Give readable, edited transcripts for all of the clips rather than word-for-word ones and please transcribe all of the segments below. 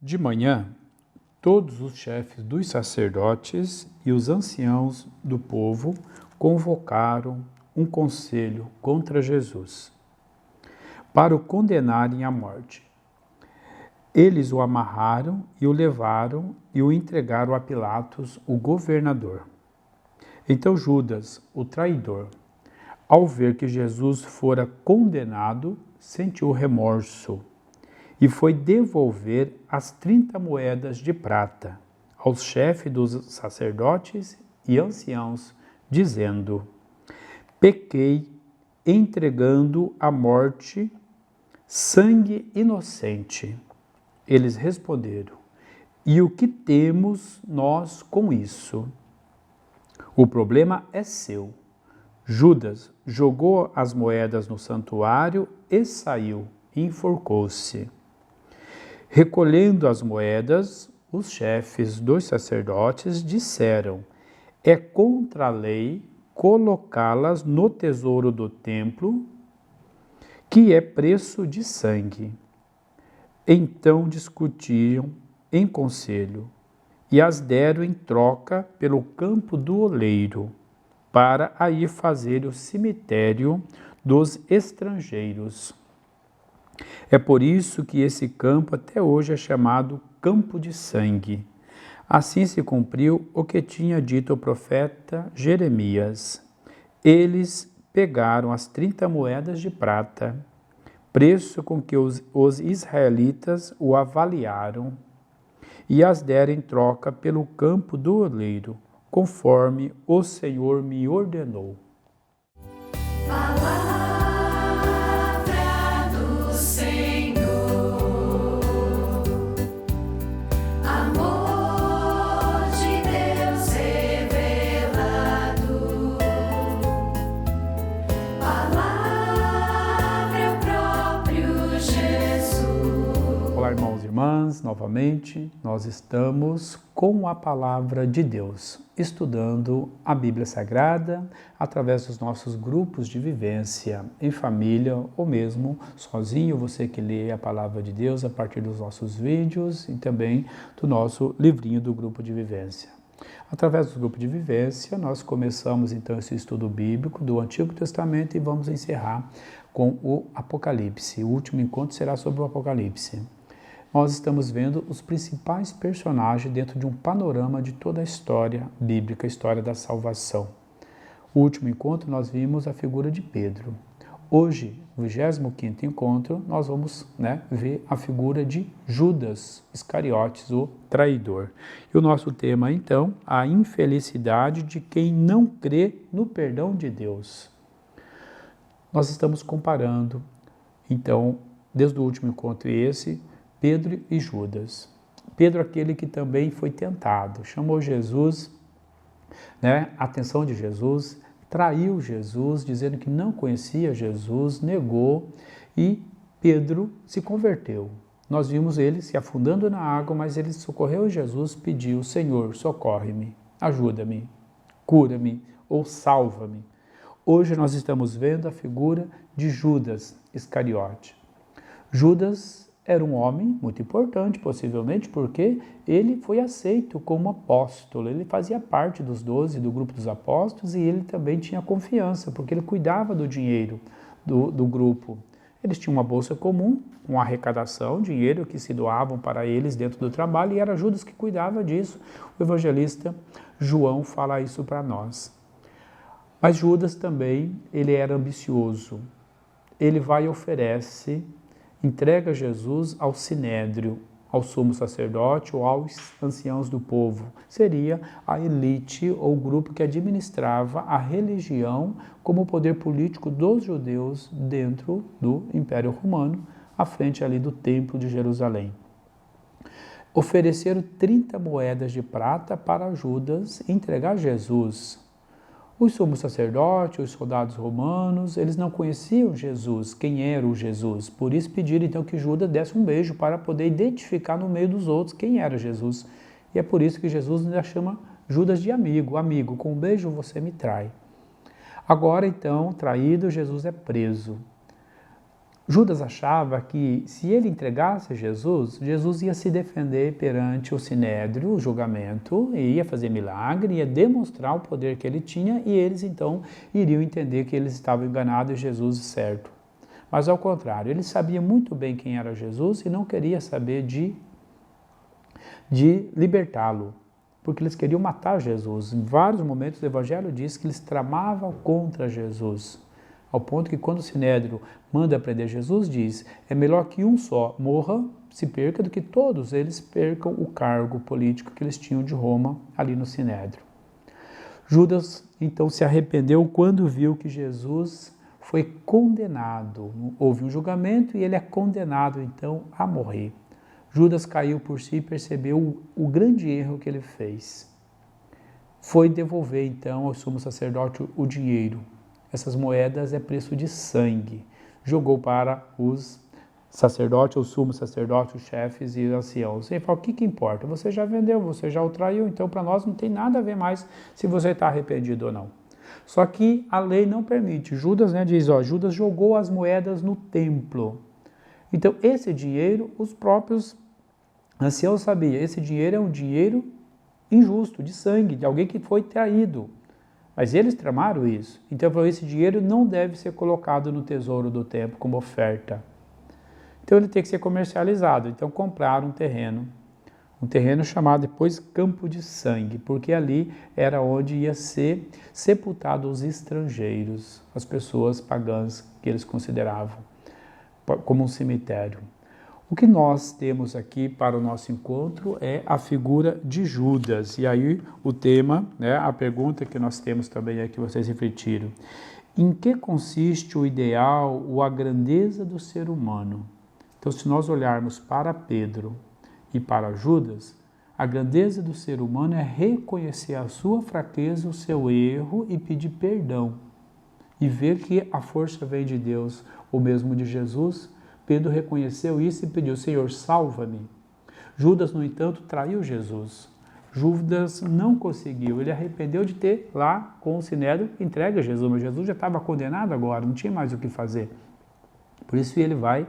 De manhã, todos os chefes dos sacerdotes e os anciãos do povo convocaram um conselho contra Jesus, para o condenarem à morte. Eles o amarraram e o levaram e o entregaram a Pilatos, o governador. Então Judas, o traidor, ao ver que Jesus fora condenado, sentiu remorso e foi devolver as 30 moedas de prata aos chefes dos sacerdotes e anciãos, dizendo: pequei entregando à morte sangue inocente. Eles responderam: e o que temos nós com isso? O problema é seu. Judas jogou as moedas no santuário e saiu, e enforcou-se. Recolhendo as moedas, os chefes dos sacerdotes disseram: é contra a lei colocá-las no tesouro do templo, que é preço de sangue. Então discutiram em conselho e as deram em troca pelo campo do oleiro, para aí fazer o cemitério dos estrangeiros. É por isso que esse campo até hoje é chamado Campo de Sangue. Assim se cumpriu o que tinha dito o profeta Jeremias. Eles pegaram as 30 moedas de prata, preço com que os israelitas o avaliaram, e as deram em troca pelo campo do oleiro, conforme o Senhor me ordenou. Olá, irmãos e irmãs, novamente nós estamos com a Palavra de Deus, estudando a Bíblia Sagrada através dos nossos grupos de vivência, em família ou mesmo sozinho, você que lê a Palavra de Deus a partir dos nossos vídeos e também do nosso livrinho do grupo de vivência. Através do grupo de vivência, nós começamos então esse estudo bíblico do Antigo Testamento e vamos encerrar com o Apocalipse. O último encontro será sobre o Apocalipse. Nós estamos vendo os principais personagens dentro de um panorama de toda a história bíblica, a história da salvação. No último encontro, nós vimos a figura de Pedro. Hoje, no 25º encontro, nós vamos ver a figura de Judas Iscariotes, o traidor. E o nosso tema, então, a infelicidade de quem não crê no perdão de Deus. Nós estamos comparando, então, desde o último encontro e esse, Pedro e Judas. Pedro, aquele que também foi tentado, chamou Jesus, a atenção de Jesus, traiu Jesus, dizendo que não conhecia Jesus, negou, e Pedro se converteu. Nós vimos ele se afundando na água, mas ele socorreu Jesus, pediu: Senhor, socorre-me, ajuda-me, cura-me ou salva-me. Hoje nós estamos vendo a figura de Judas Iscariote. Judas era um homem muito importante, possivelmente, porque ele foi aceito como apóstolo. Ele fazia parte dos 12 do grupo dos apóstolos e ele também tinha confiança, porque ele cuidava do dinheiro do grupo. Eles tinham uma bolsa comum, uma arrecadação, dinheiro que se doavam para eles dentro do trabalho, e era Judas que cuidava disso. O evangelista João fala isso para nós. Mas Judas também, ele era ambicioso. Ele vai e oferece, entrega Jesus ao sinédrio, ao sumo sacerdote ou aos anciãos do povo. Seria a elite ou grupo que administrava a religião como poder político dos judeus dentro do Império Romano, à frente ali do Templo de Jerusalém. Ofereceram 30 moedas de prata para Judas entregar Jesus. Os sumos sacerdotes, os soldados romanos, eles não conheciam Jesus, quem era o Jesus. Por isso pediram então que Judas desse um beijo para poder identificar no meio dos outros quem era Jesus. E é por isso que Jesus ainda chama Judas de amigo. Amigo, com um beijo você me trai. Agora então, traído, Jesus é preso. Judas achava que se ele entregasse Jesus, Jesus ia se defender perante o sinédrio, o julgamento, e ia fazer milagre, ia demonstrar o poder que ele tinha, e eles então iriam entender que eles estavam enganados e Jesus certo. Mas ao contrário, ele sabia muito bem quem era Jesus e não queria saber de libertá-lo, porque eles queriam matar Jesus. Em vários momentos o Evangelho diz que eles tramavam contra Jesus, ao ponto que quando o sinédrio manda prender Jesus, diz, é melhor que um só morra, se perca, do que todos eles percam o cargo político que eles tinham de Roma ali no sinédrio. Judas então se arrependeu quando viu que Jesus foi condenado. Houve um julgamento e ele é condenado então a morrer. Judas caiu por si e percebeu o grande erro que ele fez. Foi devolver então ao sumo sacerdote o dinheiro. Essas moedas é preço de sangue. Jogou para os sacerdotes, o sumo sacerdote, os chefes e os anciãos. Ele falou, o que importa? Você já vendeu, você já o traiu, então para nós não tem nada a ver mais se você está arrependido ou não. Só que a lei não permite. Judas diz, Judas jogou as moedas no templo. Então esse dinheiro, os próprios anciãos sabiam, esse dinheiro é um dinheiro injusto, de sangue, de alguém que foi traído. Mas eles tramaram isso. Então, esse dinheiro não deve ser colocado no tesouro do templo como oferta. Então, ele tem que ser comercializado. Então, compraram um terreno chamado depois Campo de Sangue, porque ali era onde ia ser sepultado os estrangeiros, as pessoas pagãs que eles consideravam como um cemitério. O que nós temos aqui para o nosso encontro é a figura de Judas. E aí o tema, a pergunta que nós temos também é que vocês refletiram. Em que consiste o ideal ou a grandeza do ser humano? Então, se nós olharmos para Pedro e para Judas, a grandeza do ser humano é reconhecer a sua fraqueza, o seu erro e pedir perdão. E ver que a força vem de Deus, ou mesmo de Jesus. Pedro reconheceu isso e pediu, Senhor, salva-me. Judas, no entanto, traiu Jesus. Judas não conseguiu, ele arrependeu de ter lá com o sinédrio entregue a Jesus, mas Jesus já estava condenado agora, não tinha mais o que fazer. Por isso ele vai,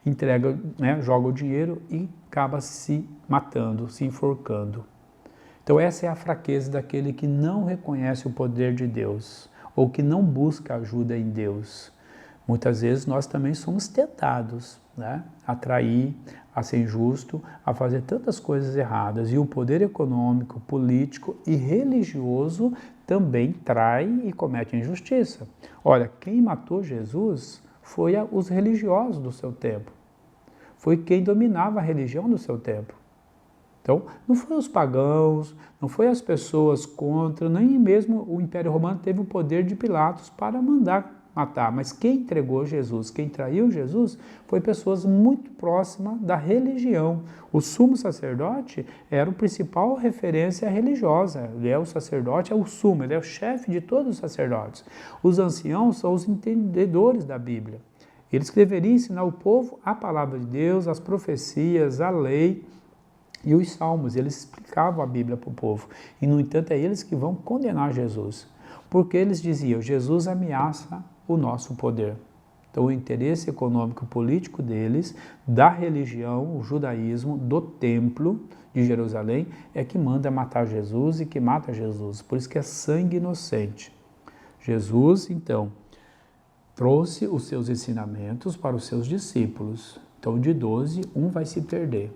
entrega, joga o dinheiro e acaba se matando, se enforcando. Então essa é a fraqueza daquele que não reconhece o poder de Deus, ou que não busca ajuda em Deus. Muitas vezes nós também somos tentados a trair, a ser injusto, a fazer tantas coisas erradas. E o poder econômico, político e religioso também trai e comete injustiça. Olha, quem matou Jesus foi os religiosos do seu tempo. Foi quem dominava a religião do seu tempo. Então, não foi os pagãos, não foi as pessoas contra, nem mesmo o Império Romano teve o poder de Pilatos para mandar matar, mas quem entregou Jesus, quem traiu Jesus, foi pessoas muito próximas da religião. O sumo sacerdote era o principal referência religiosa, ele é o sacerdote, é o sumo, ele é o chefe de todos os sacerdotes. Os anciãos são os entendedores da Bíblia. Eles deveriam ensinar o povo a palavra de Deus, as profecias, a lei e os salmos. Eles explicavam a Bíblia para o povo. E, no entanto, é eles que vão condenar Jesus. Porque eles diziam, Jesus ameaça o nosso poder. Então, o interesse econômico e político deles, da religião, o judaísmo, do templo de Jerusalém, é que manda matar Jesus e que mata Jesus. Por isso que é sangue inocente. Jesus, então, trouxe os seus ensinamentos para os seus discípulos. Então, de 12, um vai se perder.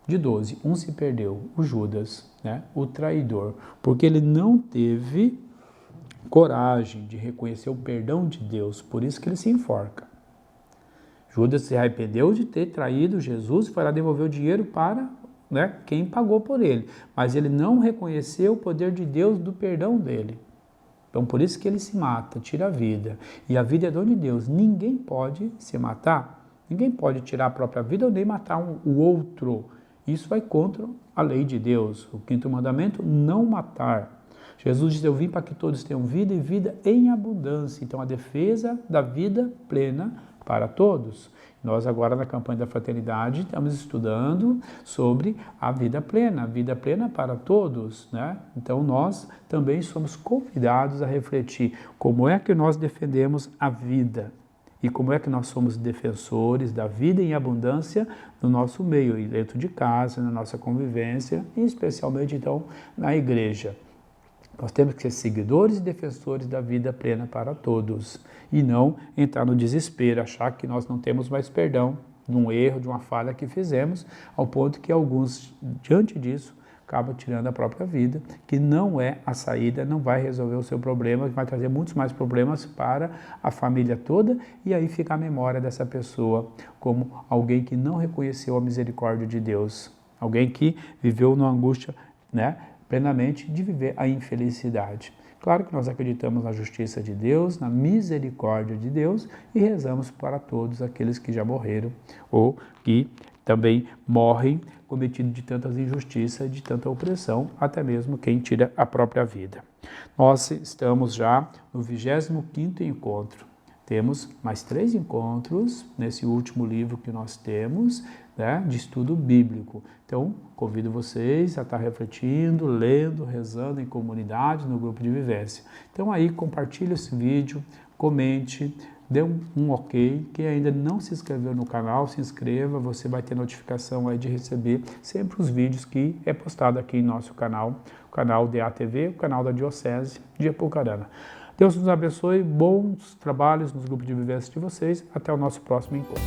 De 12, um se perdeu, o Judas, o traidor, porque ele não teve coragem de reconhecer o perdão de Deus, por isso que ele se enforca. Judas se arrependeu de ter traído Jesus e foi lá devolver o dinheiro para quem pagou por ele, mas ele não reconheceu o poder de Deus do perdão dele. Então, por isso que ele se mata, tira a vida. E a vida é dom de Deus. Ninguém pode se matar, ninguém pode tirar a própria vida ou nem matar o outro. Isso vai contra a lei de Deus. O 5º mandamento, não matar. Jesus disse, eu vim para que todos tenham vida e vida em abundância. Então, a defesa da vida plena para todos. Nós agora, na campanha da fraternidade, estamos estudando sobre a vida plena para todos, Então, nós também somos convidados a refletir como é que nós defendemos a vida. e como é que nós somos defensores da vida em abundância no nosso meio, dentro de casa, na nossa convivência e especialmente então na igreja. Nós temos que ser seguidores e defensores da vida plena para todos e não entrar no desespero, achar que nós não temos mais perdão de um erro, de uma falha que fizemos, ao ponto que alguns, diante disso, acabam tirando a própria vida, que não é a saída, não vai resolver o seu problema, vai trazer muitos mais problemas para a família toda, e aí fica a memória dessa pessoa como alguém que não reconheceu a misericórdia de Deus, alguém que viveu numa angústia, plenamente de viver a infelicidade. Claro que nós acreditamos na justiça de Deus, na misericórdia de Deus e rezamos para todos aqueles que já morreram ou que também morrem cometido de tantas injustiças, de tanta opressão, até mesmo quem tira a própria vida. Nós estamos já no 25º encontro. Temos mais 3 encontros nesse último livro que nós temos, de estudo bíblico. Então, convido vocês a estar refletindo, lendo, rezando em comunidade, no grupo de vivência. Então aí, compartilhe esse vídeo, comente, dê um ok. Quem ainda não se inscreveu no canal, se inscreva, você vai ter notificação aí de receber sempre os vídeos que é postado aqui em nosso canal, o canal DATV, o canal da Diocese de Apucarana. Deus nos abençoe, bons trabalhos nos grupos de vivência de vocês, até o nosso próximo encontro.